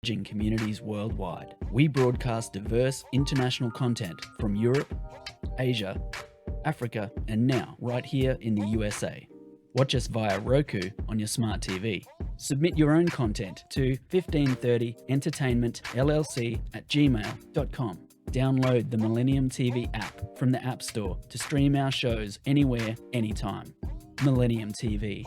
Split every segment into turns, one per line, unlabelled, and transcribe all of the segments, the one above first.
communities worldwide. We broadcast diverse international content from Europe, Asia, Africa, and now right here in the USA. Watch us via Roku on your smart TV. Submit your own content to 1530entertainmentllc@gmail.com. Download the Millennium TV app from the App Store to stream our shows anywhere, anytime. Millennium TV.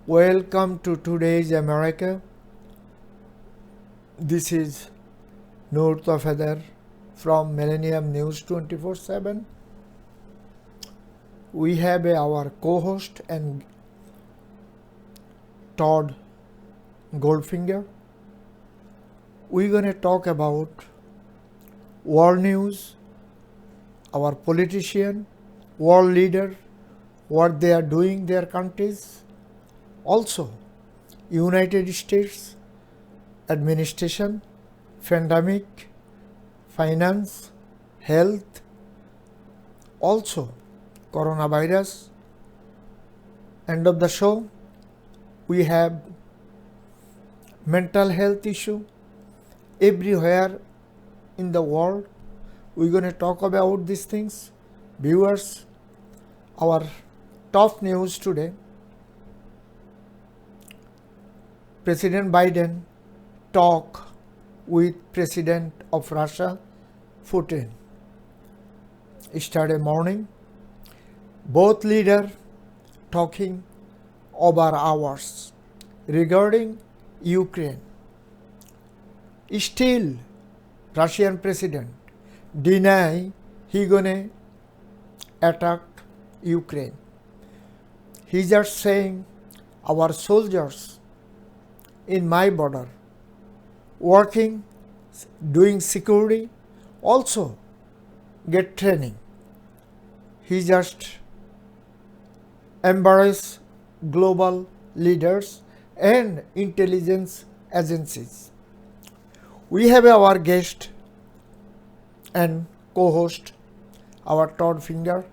Welcome to today's America. This is Tofader from Millennium News 24/7. We have our co-host and Todd Goldfinger. We're going to talk about world news, our politician, world leader, what they are doing their countries. Also, United States administration, pandemic, finance, health, also coronavirus. End of the show, we have mental health issue everywhere in the world. We're going to talk about these things. Viewers, our top news today: President Biden talk with President of Russia, Putin. Yesterday morning, both leaders talking over hours regarding Ukraine. Still, Russian president deny he gonna attack Ukraine. He just saying our soldiers in my border working, doing security, also get training. He just embrace global leaders and intelligence agencies. We have our guest and co-host, our Goldfinger.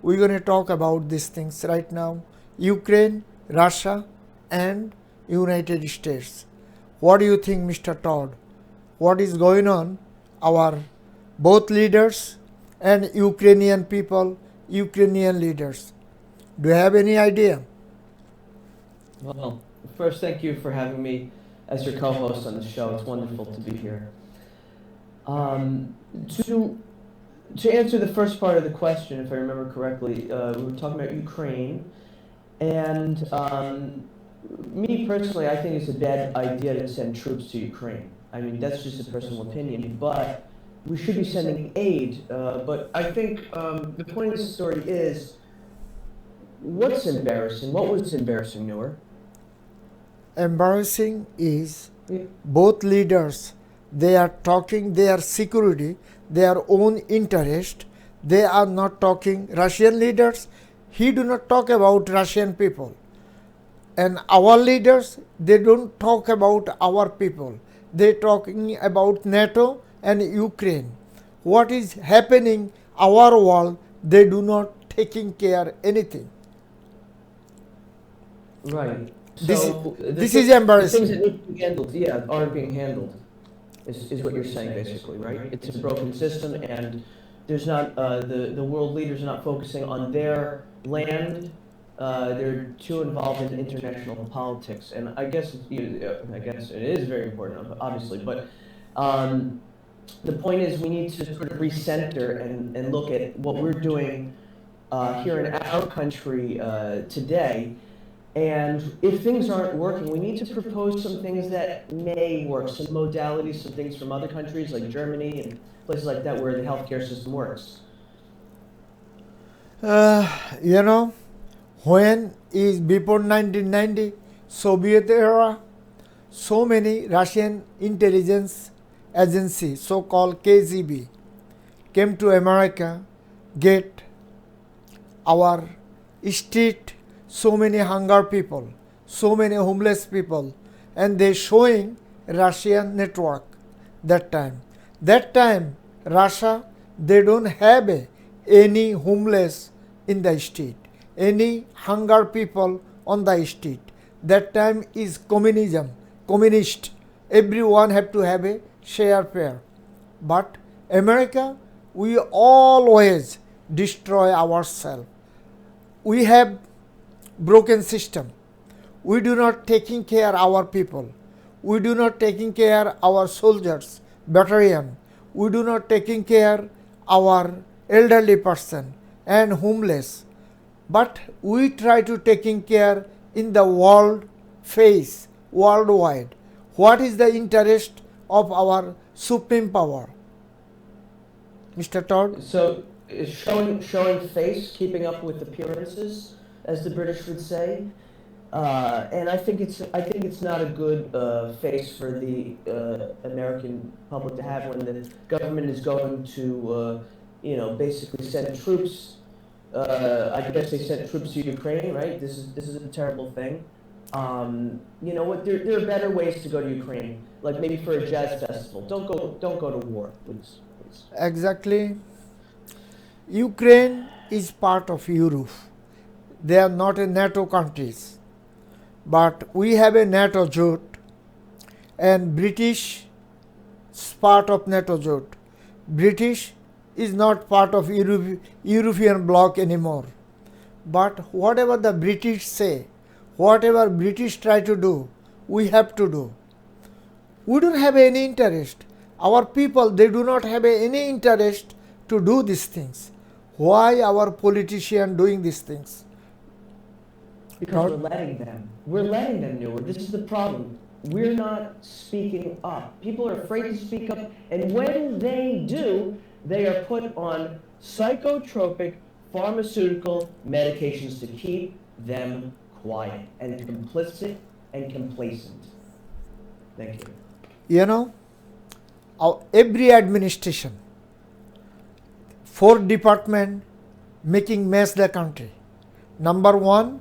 We're going to talk about these things right now: Ukraine, Russia, and United States. What do you think, Mr. Todd? What is going on? Our both leaders and Ukrainian people, Ukrainian leaders. Do you have any idea?
Well, first, thank you for having me as your co-host on the show. It's wonderful to be here. To answer the first part of the question, if I remember correctly, we were talking about Ukraine, and me personally, I think it's a bad idea to send troops to Ukraine. I mean, that's just a personal opinion, but we should be sending aid. But I think the point of the story is, what's embarrassing? What was embarrassing, Noor?
Embarrassing is both leaders, they are talking their security, their own interest. They are not talking Russian leaders. He do not talk about Russian people. And our leaders, they don't talk about our people. They talking about NATO and Ukraine. What is happening our world, they do not taking care anything.
Right.
This
So
this is embarrassing.
the things that need to be handled, yeah, aren't being handled, is what you're saying basically, right? It's a broken system, and there's not the world leaders are not focusing on their land. They're too involved in international politics, and I guess it is very important, obviously, but. The point is, we need to sort of recenter and look at what we're doing here in our country today. And if things aren't working, we need to propose some things that may work, some modalities, some things from other countries like Germany and places like that where the healthcare system works.
You know, when is before 1990 Soviet era, so many Russian intelligence agency, so-called KGB, came to America, get our street, so many hunger people, so many homeless people, and they showing Russian network that time. That time, Russia, they don't have any homeless in the street, any hunger people on the street. That time is communism, communist. Everyone have to have a share pair. But America, we always destroy ourselves. We have broken system. We do not taking care our people. We do not taking care our soldiers, battalion. We do not taking care our elderly person and homeless. But we try to taking care in the world face, worldwide. What is the interest of our supreme power? Mr. Todd?
So is showing face, keeping up with appearances, as the British would say, and I think it's not a good face for the American public to have when the government is going to basically send troops. I guess they sent troops to Ukraine, right? This is a terrible thing. You know what? There are better ways to go to Ukraine, like maybe for a jazz festival. Don't go to war, please.
Exactly. Ukraine is part of Europe. They are not a NATO countries, but we have a NATO jute, and British is part of NATO jute. British is not part of European bloc anymore. But whatever the British say, whatever British try to do, we have to do. We don't have any interest. Our people, they do not have any interest to do these things. Why our politicians doing these things?
Because we're letting them. We're letting them do it. This is the problem. We're not speaking up. People are afraid to speak up, and when they do, they are put on psychotropic pharmaceutical medications to keep them quiet and complicit and complacent. Thank you.
You know, every administration, 4 departments making mess the country. Number 1,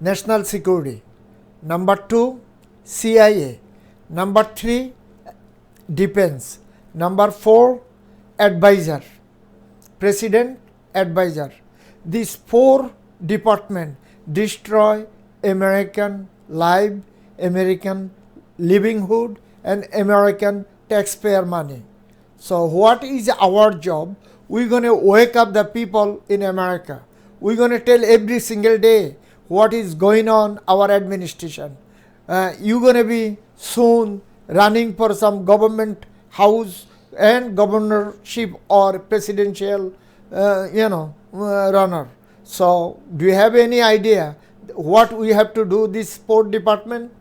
national security. Number 2, CIA. Number 3, defense. Number 4, advisor, president advisor. These 4 departments destroy American life, American livelihood, and American taxpayer money. So what is our job? We're going to wake up the people in America. We're going to tell every single day what is going on our administration. You're going to be soon running for some government house and governorship or presidential runner. So do you have any idea what we have to do this sport department?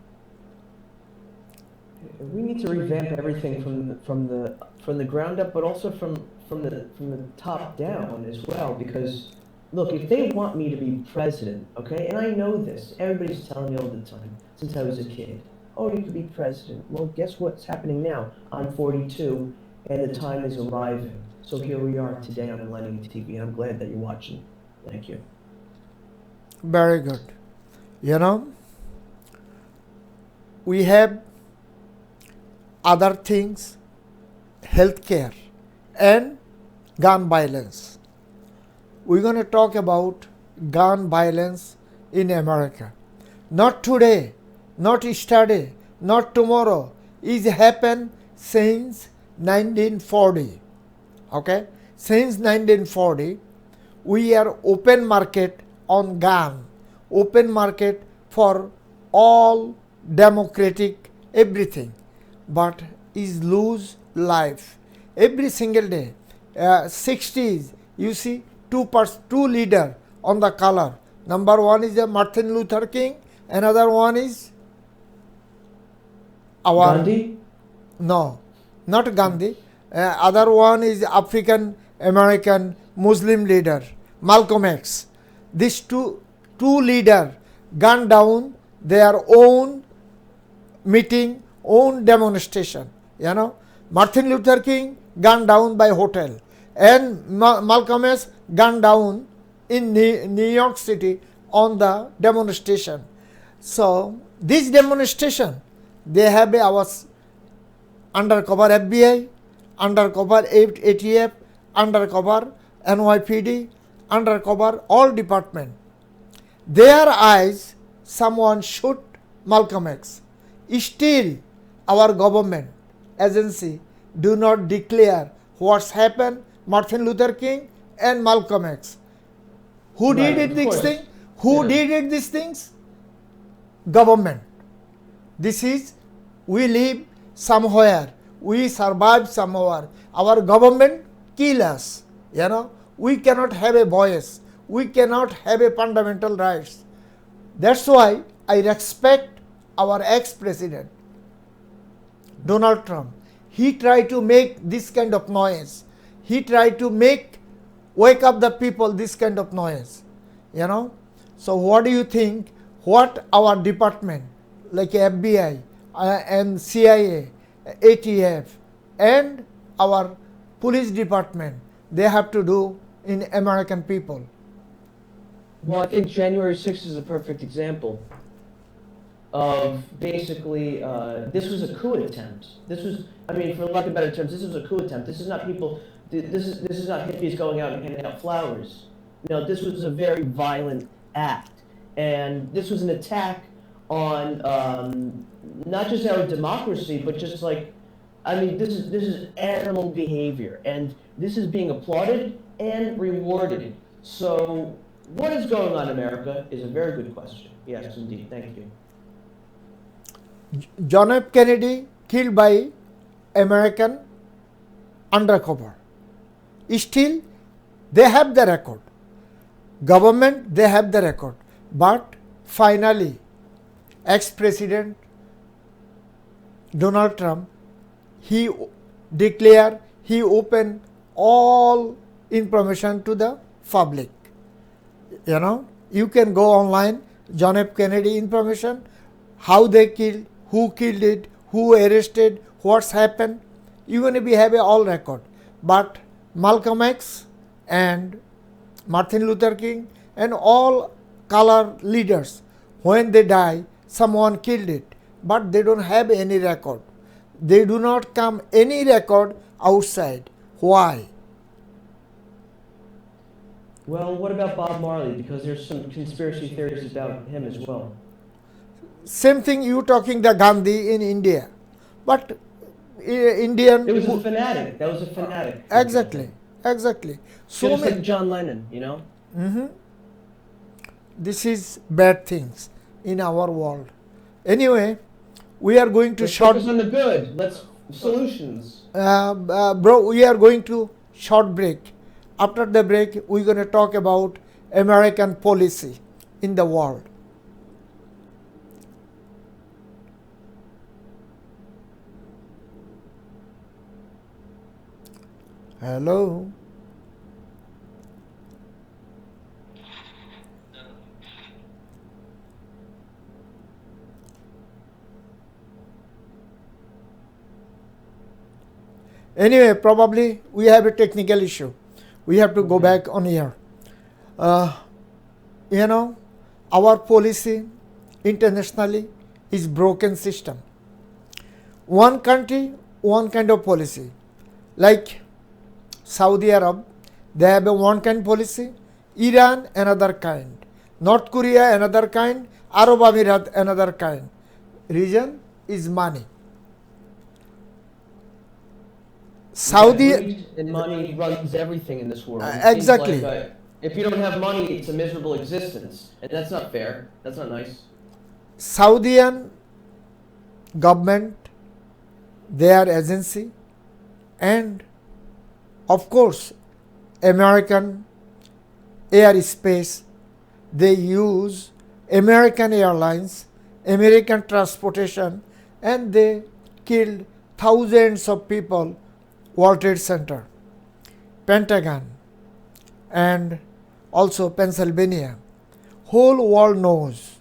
We need to revamp everything from the ground up, but also from the top down as well. Because look, if they want me to be president, okay, and I know this, everybody's telling me all the time since I was a kid. Oh, you could be president. Well, guess what's happening now? I'm 42, and the time is arriving. So here we are today on Millennium TV. I'm glad that you're watching. Thank you.
Very good. You know, we have other things, healthcare and gun violence. We're going to talk about gun violence in America. not today, not yesterday, not tomorrow. It happened since 1940. Okay, since 1940, we are open market on gun, open market for all democratic everything, but is lose life every single day. 60s, you see two leader on the color. Number one is Martin Luther King, another one is our
Gandhi?
no, not Gandhi. Other one is African American Muslim leader Malcolm X. These two leader gunned down their own meeting, own demonstration. Martin Luther King gunned down by hotel, and Malcolm X gunned down in New York City on the demonstration. So this demonstration, they have our undercover FBI, undercover ATF, undercover NYPD, undercover all department. Their eyes, someone shoot Malcolm X. Still, our government agency do not declare what's happened Martin Luther King and Malcolm X. Who
Right,
did
of
these
course.
things? Who did these things? Government. This is, we live somewhere, we survive somewhere. Our government kill us. We cannot have a voice. We cannot have a fundamental rights. That's why I respect our ex-president, Donald Trump. He tried to make this kind of noise. He tried to wake up the people this kind of noise. So what do you think? What our department like FBI and CIA, ATF, and our police department, they have to do in American people?
Well, I think January 6th is a perfect example of basically, this was a coup attempt. This was, for lack of better terms, this was a coup attempt. This is not people, this is not hippies going out and handing out flowers. No, this was a very violent act. And this was an attack on not just our democracy, but just this is animal behavior. And this is being applauded and rewarded. So what is going on in America is a very good question. Yes, indeed. Thank you.
John F. Kennedy killed by American undercover. Still, they have the record. Government, they have the record. But finally, ex-president Donald Trump, he declared, he opened all information to the public. You can go online, John F. Kennedy information, how they killed, who killed it, who arrested, what's happened. You're going to have all record. But Malcolm X and Martin Luther King and all color leaders, when they die, someone killed it. But they don't have any record. They do not come any record outside. Why?
Well, what about Bob Marley? Because there's some conspiracy theories about him as well.
Same thing you talking the Gandhi in India. But Indian...
It was a fanatic. That was a fanatic.
Exactly. So
Just like John Lennon,
This is bad things in our world. Anyway, we are going to
Let's
short...
focus on the good. Let's solutions.
Bro, we are going to short break. After the break, we're going to talk about American policy in the world. Hello. Anyway, probably we have a technical issue. We have to go back on here. Our policy internationally is broken system. One country, one kind of policy. Like Saudi Arab, they have a one kind policy. Iran, another kind. North Korea, another kind. Arab Emirat another kind. Reason is money. Saudi,
Greed and money runs everything in this world. It seems
exactly.
like, if you don't have money, it's a miserable existence, and that's not fair. That's not nice.
Saudian government, their agency, and of course American airspace, they use American Airlines, American transportation, and they killed thousands of people. World Trade Center, Pentagon, and also Pennsylvania. Whole world knows.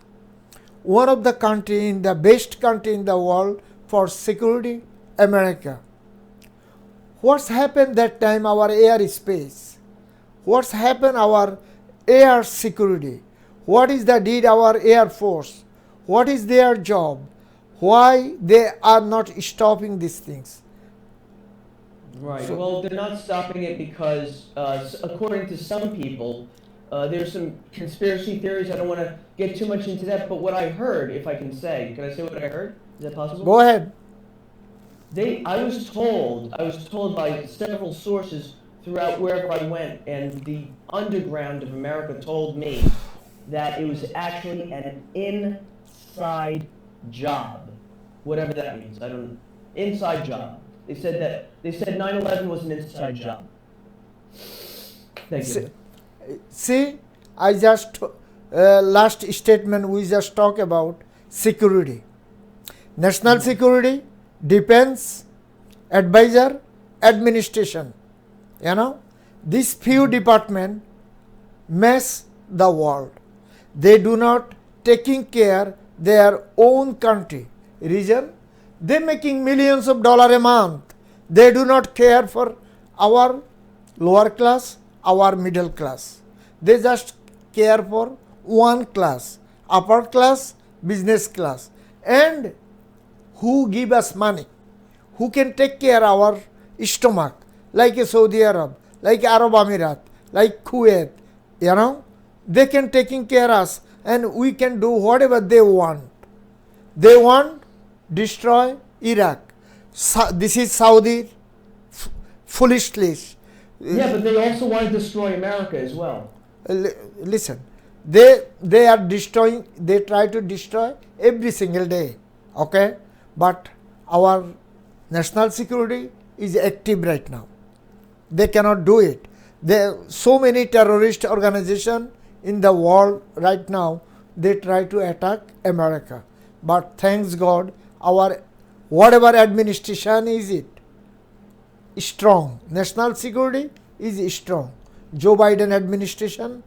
One of the country in the best country in the world for security, America. What's happened that time our airspace? What's happened our air security? What is the did our air force? What is their job? Why they are not stopping these things?
Right. Well, they're not stopping it because, according to some people, there's some conspiracy theories. I don't want to get too much into that, but what I heard, if I can say what I heard? Is that possible?
Go ahead.
I was told by several sources throughout wherever I went, and the underground of America told me that it was actually an inside job, whatever that means. Inside job. They said 9/11 was an inside job. Thank you.
See, I just last statement we just talk about security. National security, defense, advisor, administration. These few departments mess the world. They do not taking care their own country. Reason? They making millions of dollars a month. They do not care for our lower class, our middle class. They just care for one class, upper class, business class. And who give us money? Who can take care our stomach? Like a Saudi Arab, like Arab Emirat, like Kuwait, they can taking care us and we can do whatever they want. They want destroy Iraq. This is Saudi foolishly.
Yeah, but they also want to destroy America as well.
Listen, they are destroying. They try to destroy every single day. Okay, but our national security is active right now. They cannot do it. There so many terrorist organizations in the world right now. They try to attack America, but thanks God, our whatever administration is it strong. National security is strong. Joe Biden administration,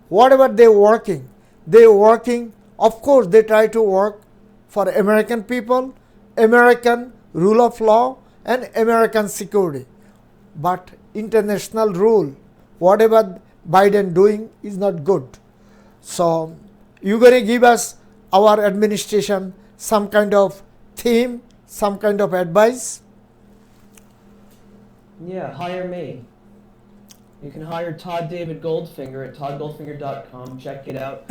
whatever they working. Of course, they try to work for American people, American rule of law, and American security. But international rule, whatever Biden doing is not good. So you gonna give us our administration some kind of theme, some kind of advice?
Yeah, hire me. You can hire Todd David Goldfinger at toddgoldfinger.com. Check it out.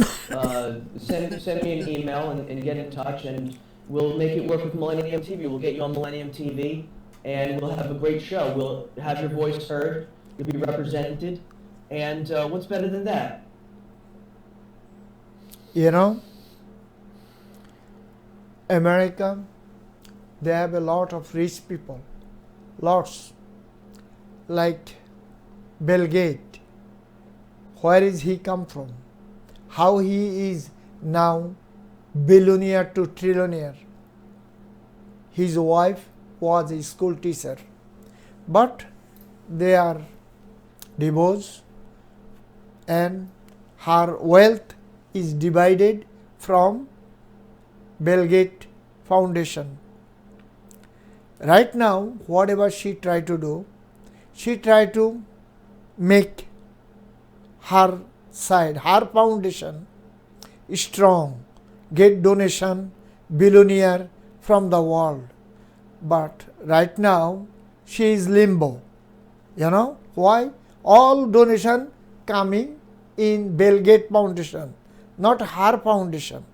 Send me an email and get in touch, and we'll make it work with Millennium TV. We'll get you on Millennium TV, and we'll have a great show. We'll have your voice heard. You'll be represented. And what's better than that?
America, they have a lot of rich people. Lots. Like Bill Gates. Where is he come from? How he is now billionaire to trillionaire. His wife was a school teacher. But they are divorced and her wealth is divided from Bill Gates Foundation. Right now, whatever she tried to do, she tried to make her side, her foundation strong, get donation, billionaire from the world. But right now, she is limbo. Why? All donation coming in Bill Gates Foundation, not her foundation.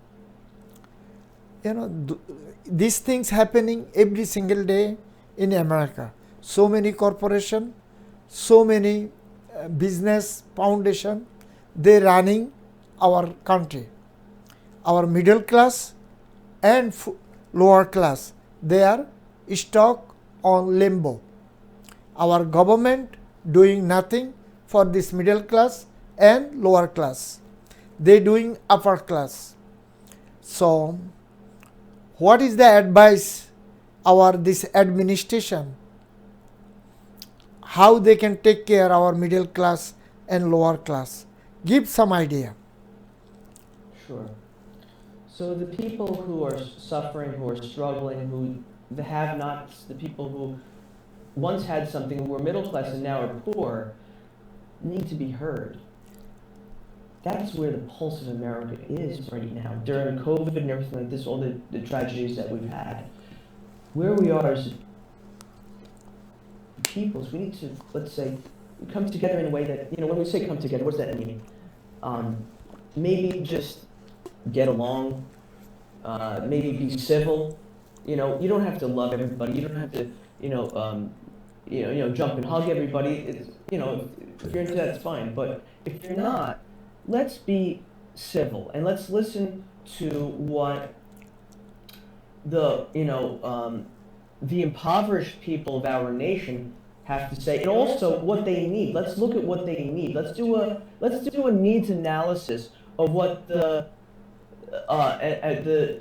You know, these things happening every single day in America. So many corporation, so many business foundation, they running our country. Our middle class and lower class, they are stuck on limbo. Our government doing nothing for this middle class and lower class. They doing upper class. So what is the advice our this administration, how they can take care our middle class and lower class? Give some idea.
Sure. So the people who are suffering, who are struggling, who the have-nots, the people who once had something, who were middle class and now are poor, need to be heard. That's where the pulse of America is right now. During COVID and everything like this, all the tragedies that we've had, where we are as peoples, we need to, let's say, come together in a way that, when we say come together, what does that mean? Maybe just get along, maybe be civil. You don't have to love everybody. You don't have to, jump and hug everybody. If you're into that, it's fine. But if you're not, let's be civil and let's listen to what the impoverished people of our nation have to say, and also what they need. Let's look at what they need. Let's do a needs analysis of what the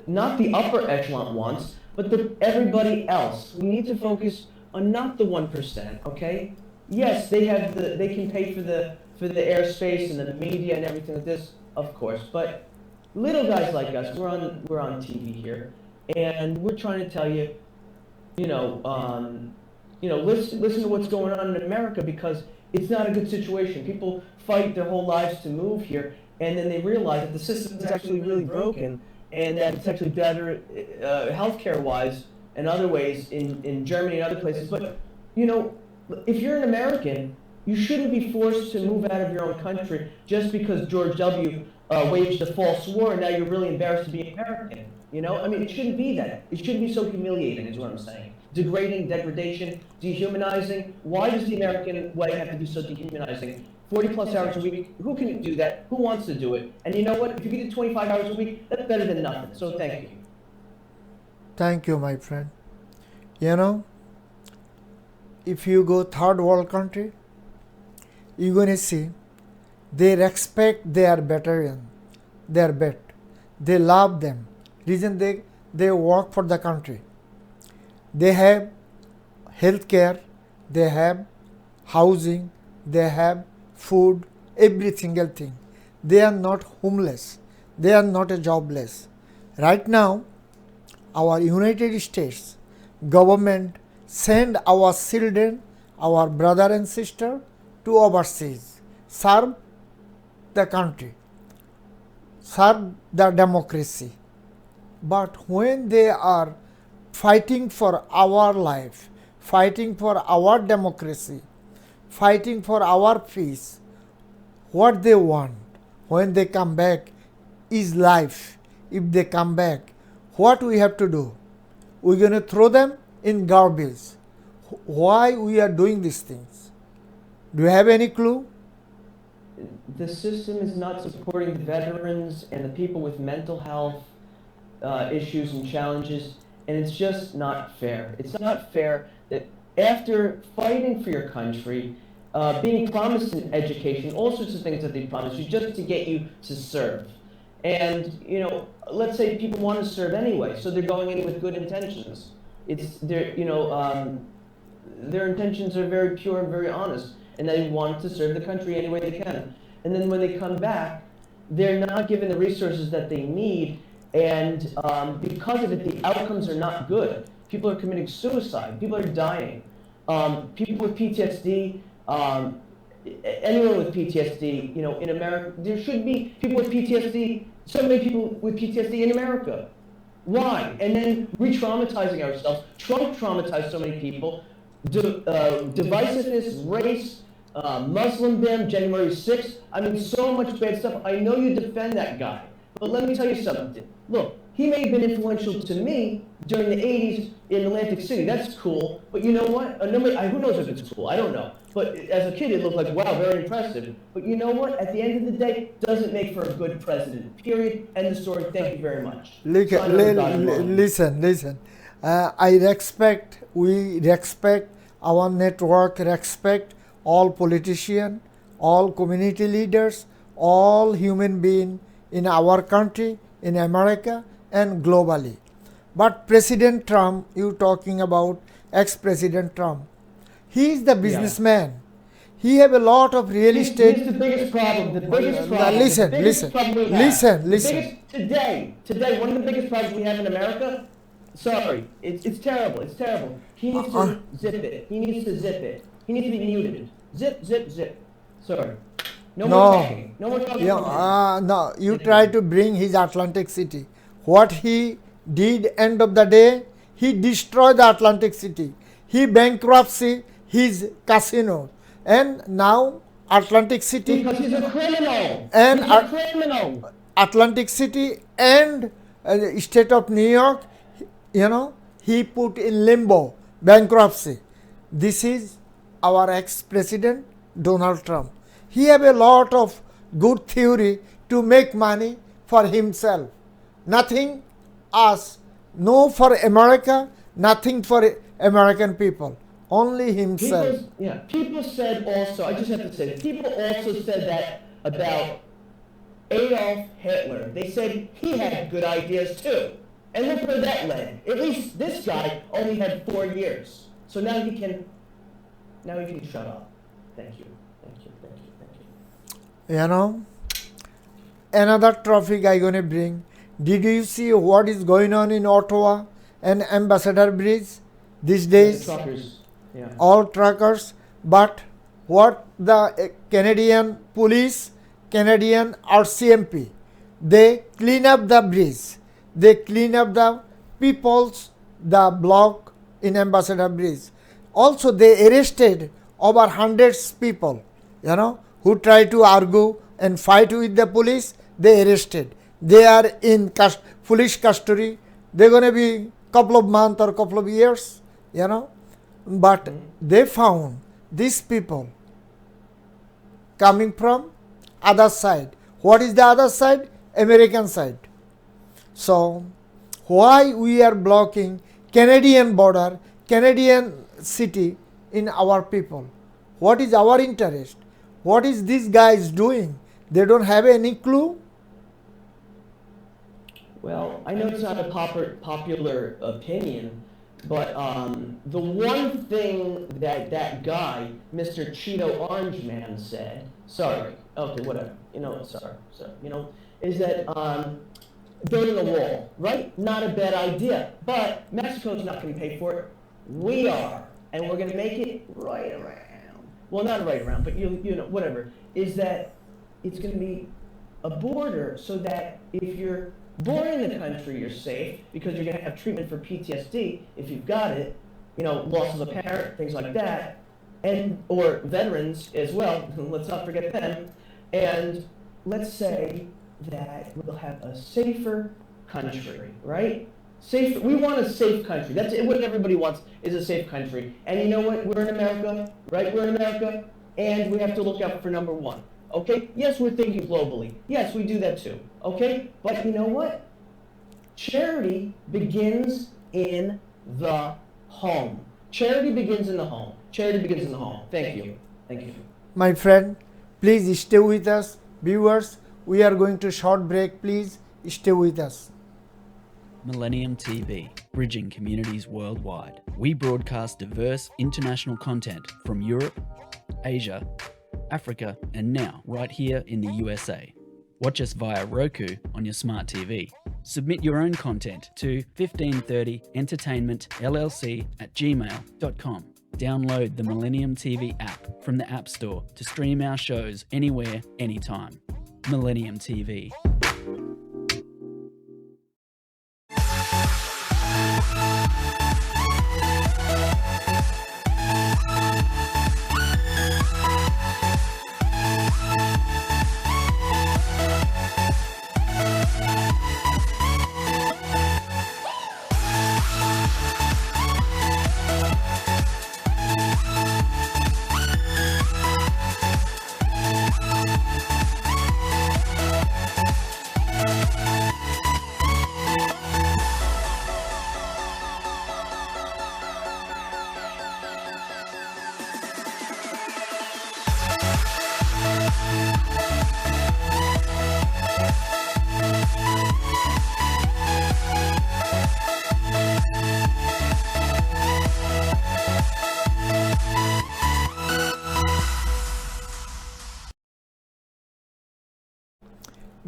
not the upper echelon wants, but everybody else. We need to focus on not the 1%. Okay? Yes, they can pay for the airspace and the media and everything like this, of course. But little guys like us, we're on TV here, and we're trying to tell you, listen to what's going on in America, because it's not a good situation. People fight their whole lives to move here, and then they realize that the system is actually really broken, and that it's actually better healthcare-wise and other ways in Germany and other places. But, if you're an American, you shouldn't be forced to move out of your own country just because George W. Waged a false war, and now you're really embarrassed to be American. It shouldn't be that. It shouldn't be so humiliating, is what I'm saying. Degrading, degradation, dehumanizing. Why does the American way have to be so dehumanizing? 40 plus hours a week, who can do that? Who wants to do it? And you know what? If you can do 25 hours a week, that's better than nothing. So thank you.
Thank you, my friend. If you go third world country, you're going to see they respect their veteran, their vet. They love them. Reason they work for the country. They have health care, they have housing, they have food, every single thing. They are not homeless. They are not jobless. Right now, our United States government send our children, our brother and sister to overseas, serve the country, serve the democracy. But when they are fighting for our life, fighting for our democracy, fighting for our peace, what they want when they come back is life. If they come back, what we have to do? We're going to throw them in garbage. Why we are doing these things? Do you have any clue?
The system is not supporting the veterans and the people with mental health issues and challenges, and it's just not fair. It's not fair that after fighting for your country, being promised an education, all sorts of things that they promise you just to get you to serve. And, let's say people want to serve anyway, so they're going in with good intentions. Their intentions are very pure and very honest, and they want to serve the country any way they can. And then when they come back, they're not given the resources that they need, and because of it, the outcomes are not good. People are committing suicide. People are dying. People with PTSD, anyone with PTSD, in America, there should be people with PTSD, so many people with PTSD in America. Why? And then re-traumatizing ourselves. Trump traumatized so many people. Divisiveness, race, Muslim ban, January 6th. I mean, so much bad stuff. I know you defend that guy. But let me tell you something. Look, He may have been influential to me during the 80s in Atlantic City. That's cool. But you know what? Who knows if it's cool? I don't know. But as a kid, it looked like, wow, very impressive. But you know what? At the end of the day, it doesn't make for a good president. Period. End of story. Thank you very much.
Listen. We respect our network, respect all politicians, all community leaders, all human beings in our country, in America, and globally. But President Trump, you talking about ex-President Trump, he is the businessman. He have a lot of real estate.
Here's the biggest problem.
Listen.
Today, one of the biggest problems we have in America. Sorry, it's terrible. It's terrible. He needs to zip it. He needs to zip it. He needs to be muted. Zip. Sorry. No more talking. No more talking.
No, you try to bring his Atlantic City. What he did end of the day, he destroyed the Atlantic City. He bankruptcy his casino. And now Atlantic City.
Because he's a criminal.
And
he's a criminal.
Atlantic City and state of New York, he put in limbo, bankruptcy. This is our ex-president Donald Trump. He have a lot of good theory to make money for himself. Nothing us, no for America, nothing for American people. Only himself.
People said also, I just have to say this, people also said that about Adolf Hitler. They said he had good ideas too. And look where that led. At least this guy only had 4 years. So now he can shut up. Thank you.
Another topic I'm going to bring. Did you see what is going on in Ottawa and Ambassador Bridge these days?
The truckers.
All truckers. But what the Canadian police, Canadian RCMP, they clean up the bridge. They clean up the the block in Ambassador Bridge. Also, they arrested over hundreds people, who try to argue and fight with the police. They arrested. They are in police custody. They're going to be couple of months or couple of years, But they found these people coming from other side. What is the other side? American side. So, why we are blocking Canadian border, Canadian city in our people? What is our interest? What is these guys doing? They don't have any clue?
Well, I know it's not a popular opinion, but the one thing that guy, Mr. Cheeto Orange Man, said, is that building a wall, right? Not a bad idea, but Mexico's not going to pay for it. We are, and we're going to make it right around. Well, not right around, but whatever. Is that it's going to be a border so that if you're born in the country, you're safe because you're going to have treatment for PTSD if you've got it, loss of a parent, things like that, or veterans as well. Let's not forget them. And let's say that we'll have a safer country, right? Safe. We want a safe country. That's what everybody wants, is a safe country. And you know what? We're in America, right? We're in America, and we have to look out for number one. Okay? Yes, we're thinking globally. Yes, we do that too. Okay? But you know what? Charity begins in the home. Charity begins in the home. Charity begins in the home. Thank you.
My friend, please stay with us. Viewers, we are going to short break. Please stay with us.
Millennium TV, bridging communities worldwide. We broadcast diverse international content from Europe, Asia, Africa, and now right here in the USA. Watch us via Roku on your smart TV. Submit your own content to 1530entertainmentllc@gmail.com. Download the Millennium TV app from the App Store to stream our shows anywhere, anytime. Millennium TV.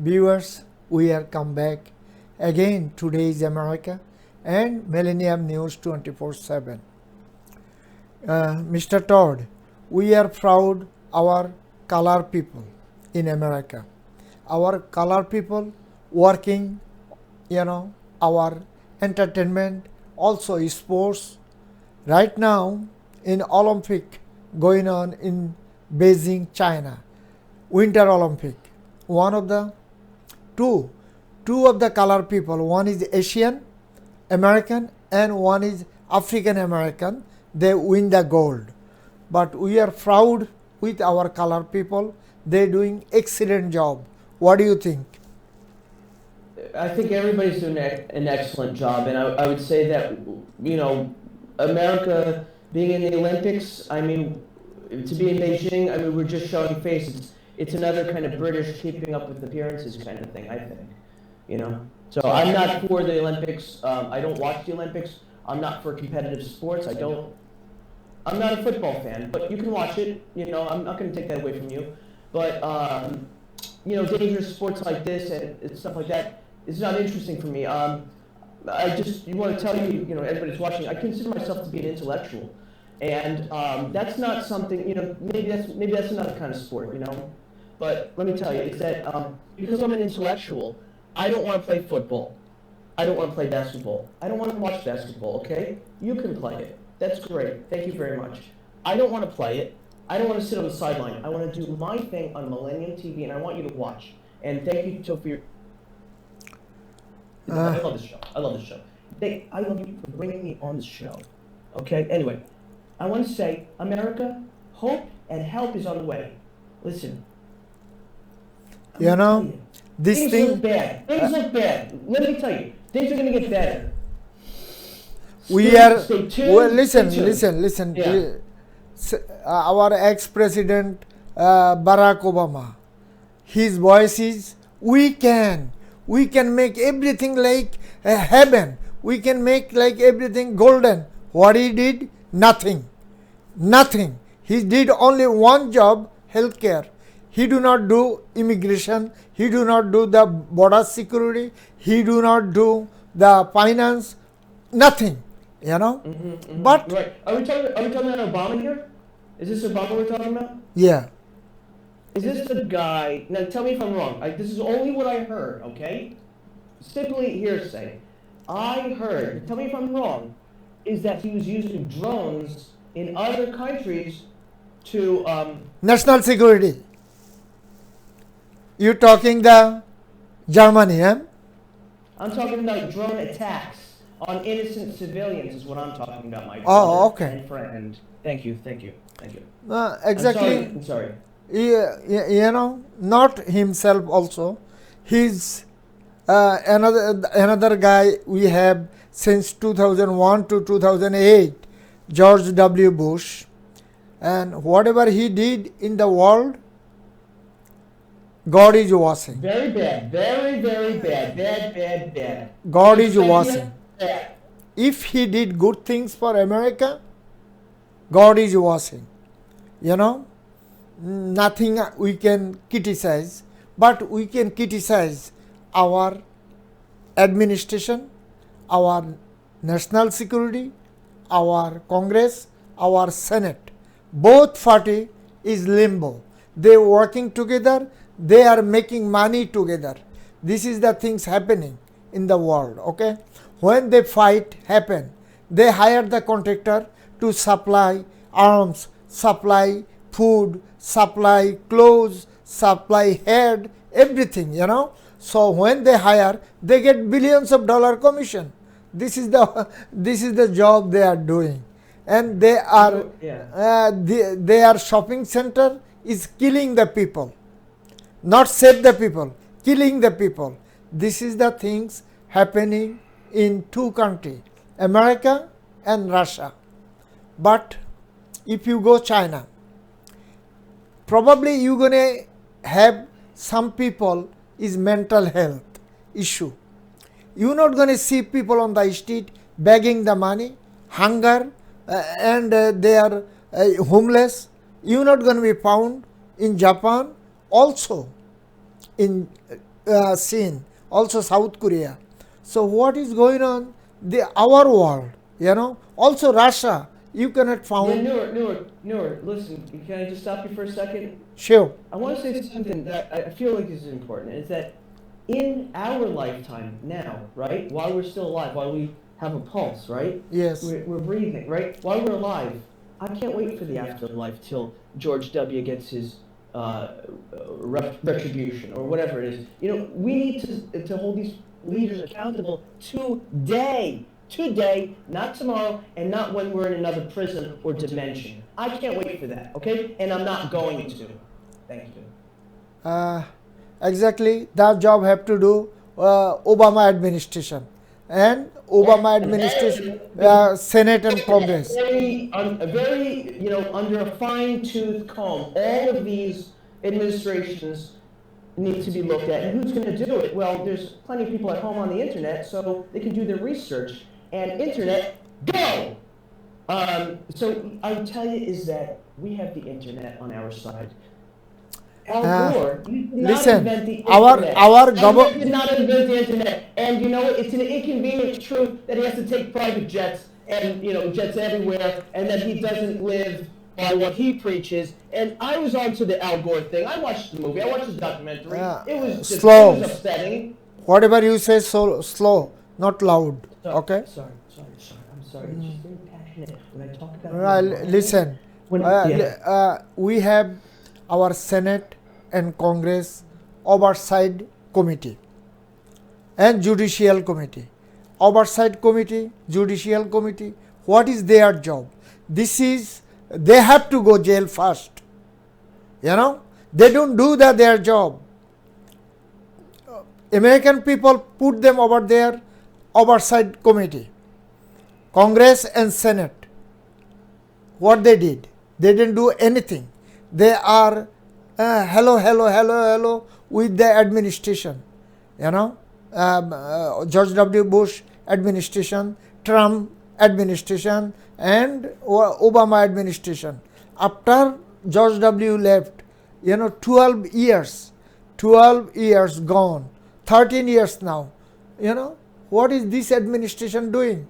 viewers, we are come back again. Today is America and Millennium News 24/7. Mr. Todd, we are proud our color people in America. Our color people working, our entertainment, also sports. Right now in Olympic going on in Beijing, China, Winter Olympic. One of the two of the color people, one is Asian American and one is African American, they win the gold. But we are proud with our color people. They're doing excellent job. What do you think?
I think everybody's doing an excellent job, and I would say that, America being in the Olympics, I mean, to be in Beijing, I mean, we're just showing faces. It's another kind of British keeping up with appearances kind of thing, I think, So I'm not for the Olympics. I don't watch the Olympics. I'm not for competitive sports. I'm not a football fan, but you can watch it. I'm not going to take that away from you. But, dangerous sports like this and stuff like that is not interesting for me. I want to tell you, everybody's watching, I consider myself to be an intellectual. And that's not something, maybe that's another kind of sport, But let me tell you, it's that because I'm an intellectual, I don't want to play football. I don't want to play basketball. I don't want to watch basketball, okay? You can play it. That's great. Thank you very much. I don't want to play it. I don't want to sit on the sideline. I want to do my thing on Millennium TV, and I want you to watch. And thank you, Todd, for your... I love this show. I love this show. I love you for bringing me on this show. Okay? Anyway, I want to say, America, hope and help is on the way. Listen.
This
things look bad. Things look bad. Let me tell you, things are going to get better. Stay tuned.
Well, listen.
Yeah.
Our ex-president Barack Obama, his voice is, we can make everything like heaven. We can make like everything golden. What he did? Nothing. He did only one job, healthcare. He do not do immigration. He do not do the border security. He do not do the finance. Nothing. But
right. Are we talking about Obama here? Is this Obama we're talking about?
Yeah.
Is this the guy? Now tell me if I'm wrong. This is only what I heard. Okay. Simply hearsay. I heard. Tell me if I'm wrong. Is that he was using drones in other countries to
national security. You talking the Germany, huh?
I'm talking about drone attacks on innocent civilians is what I'm talking about, my
okay.
And friend. Thank you.
Exactly.
I'm sorry.
Not himself also. He's another guy we have since 2001 to 2008, George W. Bush. And whatever he did in the world, God is watching.
Very bad. Very, very bad. Bad.
God is watching. If he did good things for America, God is watching. Nothing we can criticize, but we can criticize our administration, our national security, our Congress, our Senate. Both party is limbo. They working together. They are making money together. This is the things happening in the world. Okay, when the fight happen, they hire the contractor to supply arms, supply food, supply clothes, supply head, everything. So when they hire, they get billions of dollar commission. This is the job they are doing, and they are their shopping center is killing the people, not save the people, killing the people. This is the things happening in two countries, America and Russia. But if you go China, probably you're gonna have some people is mental health issue. You're not gonna see people on the street begging the money, hunger, and they are homeless. You're not gonna be found in Japan, also in seen, also South Korea. So what is going on our world, also Russia, you cannot
Yeah,
found.
Noor, listen, can I just stop you for a second?
Sure.
I want to say something that I feel like is important, is that in our lifetime now, right, while we're still alive, while we have a pulse, right,
Yes.
we're breathing, right, while we're alive, I can't wait for the afterlife till George W. gets his retribution or whatever it is. We need to hold these leaders accountable today, not tomorrow, and not when we're in another prison or dimension. I can't wait for that, okay? And I'm not going to. Thank you.
Exactly, that job have to do Obama administration and Obama administration, Senate and Congress.
Very, under a fine-tooth comb, all of these administrations need to be looked at. And who's going to do it? Well, there's plenty of people at home on the internet, so they can do their research. And internet, go! So I would tell you is that we have the internet on our side. Al Gore, you did not
Listen,
invent the
our
internet.
our
Al Gore
government.
did not invent the internet. And you know what? It's an inconvenient truth that he has to take private jets and, jets everywhere, and that he doesn't live by what he preaches. And I was on to the Al Gore thing. I watched the movie. I watched the documentary. It was just
slow.
It was upsetting.
Whatever you say, so slow, not loud.
Sorry,
Okay.
Sorry. I'm sorry. It's just very passionate when I talk about.
Listen,
Yeah.
we have our Senate and Congress Oversight Committee and Judicial Committee. Oversight Committee, Judicial Committee, what is their job? They have to go jail first. They don't do their job. American people put them over there, Oversight Committee, Congress and Senate. What they did? They didn't do anything. They are hello with the administration. George W. Bush administration, Trump administration, and Obama administration. After George W. left, 12 years gone, 13 years now. What is this administration doing?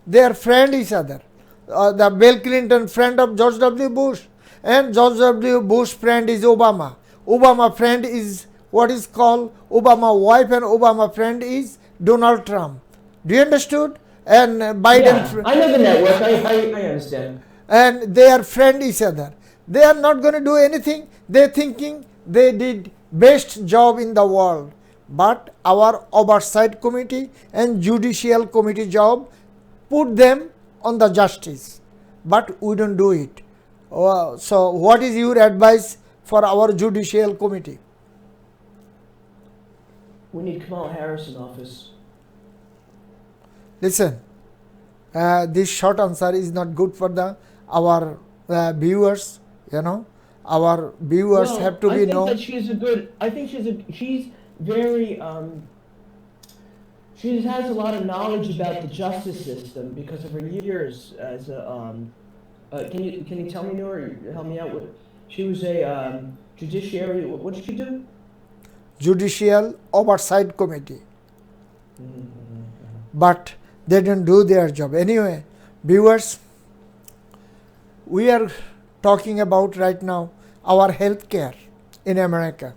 They are friend each other. The Bill Clinton friend of George W. Bush, and George W. Bush friend is Obama. Obama friend is what is called Obama wife, and Obama friend is Donald Trump. Do you understood? And Biden.
Yeah, I know the network. I understand.
And they are friend each other. They are not going to do anything. They thinking they did best job in the world. But our Oversight Committee and Judicial Committee job put them on the justice. But we don't do it. So what is your advice for our Judicial Committee?
We need Kamala Harris in office.
Listen, this short answer is not good for our viewers. Our viewers have to be know.
I think she's very. She has a lot of knowledge about the justice system because of her years as a. Can you tell me, Noor, help me out with? She was a judiciary. What did she do?
Judicial Oversight Committee.
Mm-hmm.
But they didn't do their job. Anyway, viewers, we are talking about right now our health care in America.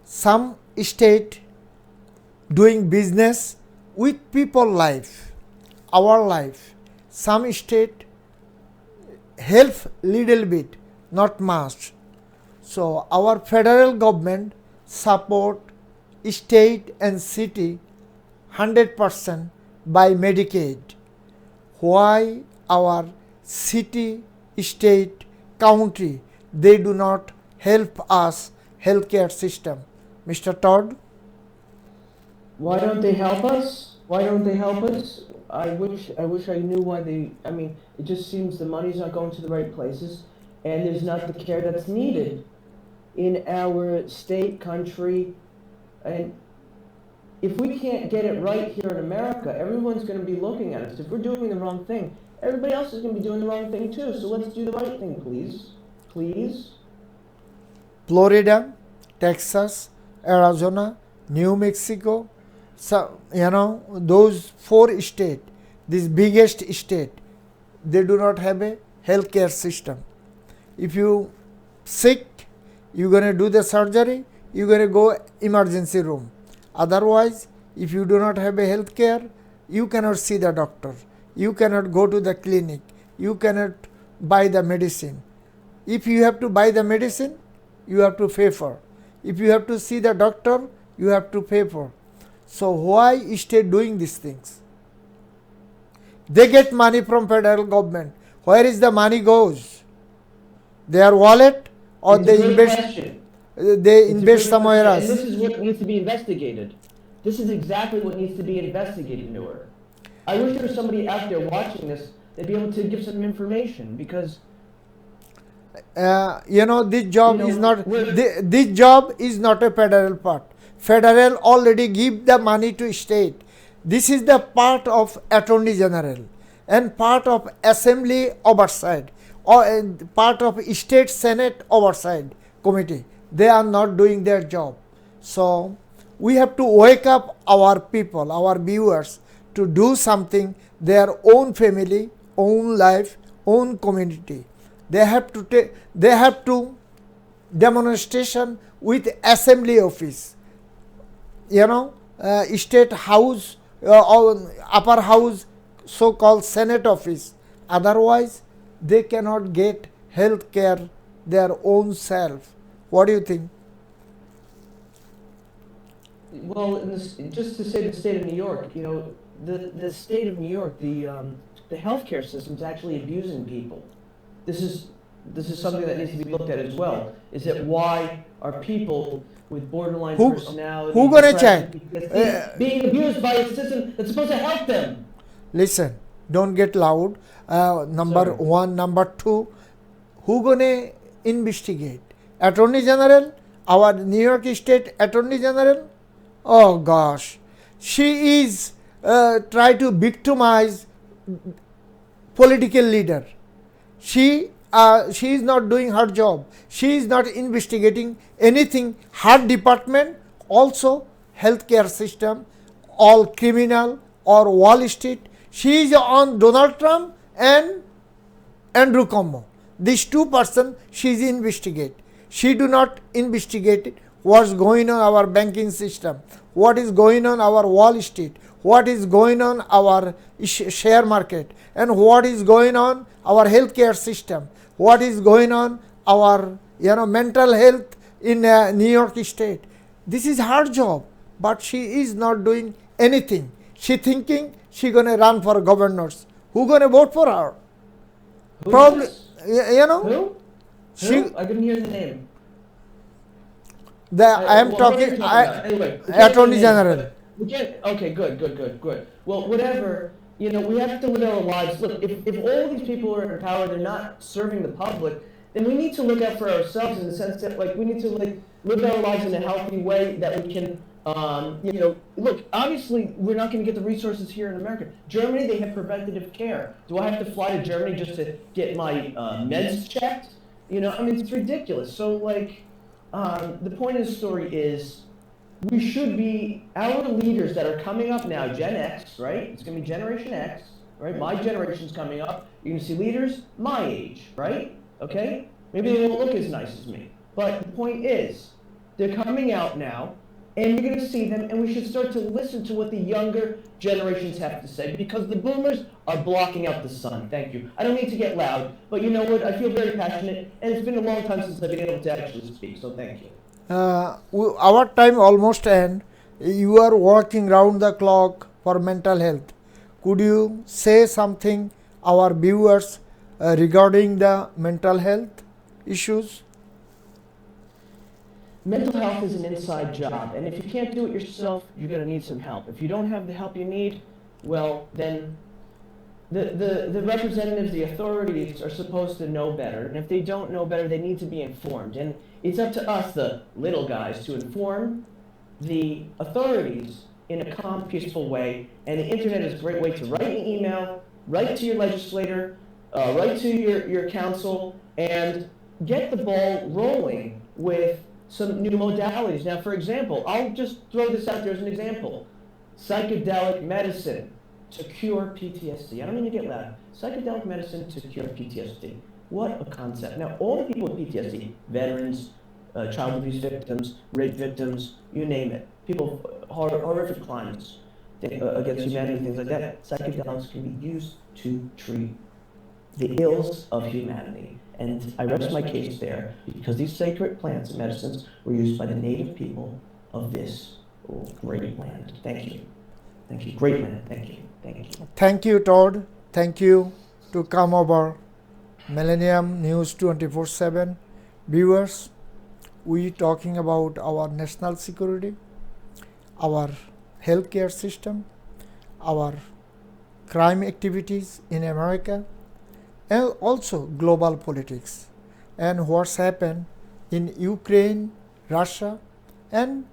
Some state doing business with people life, our life. Some state help little bit, not much. So our federal government support state and city 100% by Medicaid. Why our city, state, county, they do not help us healthcare system? Mr. Todd?
Why don't they help us? I wish I knew why they. I mean, it just seems the money's not going to the right places, and there's not the care that's needed in our state, country, and if we can't get it right here in America, everyone's going to be looking at us. If we're doing the wrong thing, everybody else is going to be doing the wrong thing too. So let's do the right thing, please. Please.
Florida, Texas, Arizona, New Mexico, so, those 4 states, this biggest state, they do not have a healthcare system. If you sick, you're going to do the surgery, you're going to go emergency room. Otherwise, if you do not have a healthcare, you cannot see the doctor, you cannot go to the clinic, you cannot buy the medicine. If you have to buy the medicine, you have to pay for. If you have to see the doctor, you have to pay for. So why state doing these things? They get money from federal government. Where is the money goes? Their wallet, or
It's
they
a great
invest?
question.
They
It's a
invest
great
somewhere
question,
else.
And this is what needs to be investigated. This is exactly what needs to be investigated, Newer. I wish there was somebody out there watching this that'd be able to give some information, because
This job is not.
we're-
This job is not a federal part. Federal already give the money to state. This is the part of Attorney General and part of Assembly oversight, or part of State Senate oversight committee. They are not doing their job. So we have to wake up our people, our viewers, to do something, their own family, own life, own community. They have to demonstration with assembly office, state house, or upper house, so called senate office. Otherwise they cannot get health care their own self. What do you think?
well, just to say the state of New York, the state of New York, the healthcare system is actually abusing people. This is something that needs to be looked at as well. Is that why are people with borderline personality,
who gonna
depression,
check?
being abused by a system that's supposed to help them?
Listen, don't get loud. Number
Sorry.
one. Number two, who gonna investigate? Attorney General, our New York State Attorney General. Oh gosh, she is try to victimize political leader. She is not doing her job. She is not investigating anything. Her department also healthcare system, all criminal or Wall Street. She is on Donald Trump and Andrew Cuomo. These 2 persons she is investigate. She do not investigate what's going on our banking system, what is going on our Wall Street, what is going on our share market, and what is going on our healthcare system, what is going on our mental health in New York State. This is her job, but she is not doing anything. She thinking she gonna run for governors. Who gonna vote for her?
Who
Probably,
is?
Who?
Who?
She,
I couldn't hear the name.
I am
Well, what are
talking
you about? Anyway,
Attorney General.
Okay, good. Well, whatever. We have to live our lives. Look, if all these people are in power, they're not serving the public, then we need to look out for ourselves in the sense that, we need to live our lives in a healthy way that we can. Look, obviously, we're not going to get the resources here in America. Germany, they have preventative care. Do I have to fly to Germany just to get my meds checked? It's ridiculous. So, the point of the story is, we should be, our leaders that are coming up now, Gen X, right? It's going to be Generation X, right? My generation's coming up. You're going to see leaders my age, right? Okay? Maybe they won't look as nice as me. But the point is, they're coming out now, and you're going to see them, and we should start to listen to what the younger generations have to say, because the boomers are blocking out the sun. Thank you. I don't need to get loud, but you know what? I feel very passionate, and it's been a long time since I've been able to actually speak, so thank you.
Our time almost end. You are working round the clock for mental health. Could you say something our viewers regarding the mental health issues?
Mental health is an inside job, and if you can't do it yourself, you're going to need some help. If you don't have the help you need, well, then the representatives, the authorities are supposed to know better, and if they don't know better, they need to be informed. And it's up to us, the little guys, to inform the authorities in a calm, peaceful way, and the internet is a great way to write an email, write to your legislator, write to your council, and get the ball rolling with some new modalities. Now, for example, I'll just throw this out there as an example. Psychedelic medicine to cure PTSD. I don't mean to get loud. Psychedelic medicine to cure PTSD. What a concept. Now, all the people with PTSD, veterans, child abuse victims, rape victims, you name it, people, horrific crimes against humanity, things like that, psychedelics can be used to treat the ills of humanity. And I rest my case there because these sacred plants and medicines were used by the native people of this great land. Thank you. Thank you. Great land. Thank you. Thank you.
Thank you, Todd. Thank you to come over Millennium News 24/7. Viewers, we talking about our national security, our healthcare system, our crime activities in America, and also global politics and what's happened in Ukraine, Russia, and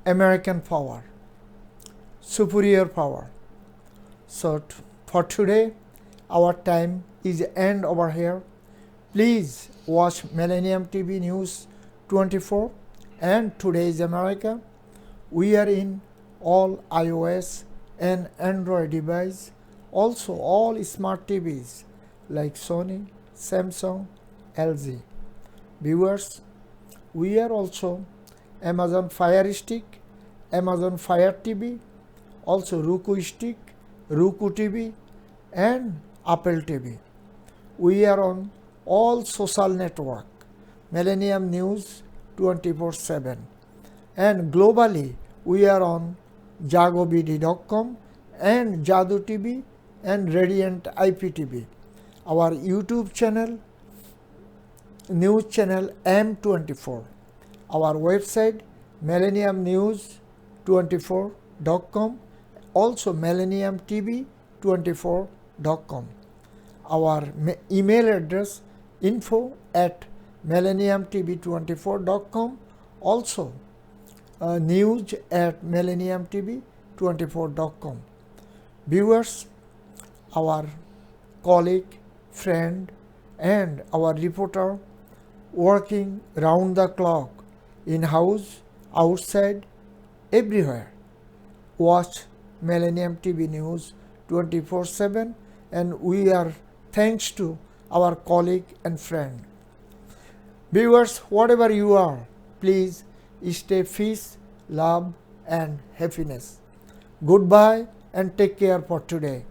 American power, superior power. So for today, our time is end over here. Please watch Millennium TV News 24 and Today's America. We are in all iOS and Android device, also all smart TVs like Sony, Samsung, LG. Viewers, we are also Amazon Fire Stick, Amazon Fire TV, also Roku Stick, Roku TV, and Apple TV. We are on all social network, Millennium News 24/7. And globally, we are on jagobd.com and Jadu TV and Radiant IPTV. Our YouTube channel, news channel M24. Our website, millenniumnews24.com, also millenniumtv24.com. Our email address, info@millenniumtv24.com, also news@millenniumtv24.com. Viewers, our colleague, friend, and our reporter working round the clock, in-house, outside, everywhere. Watch Millennium TV News 24/7, and we are thanks to our colleague and friend. Viewers, whatever you are, please stay peace, love, and happiness. Goodbye and take care for today.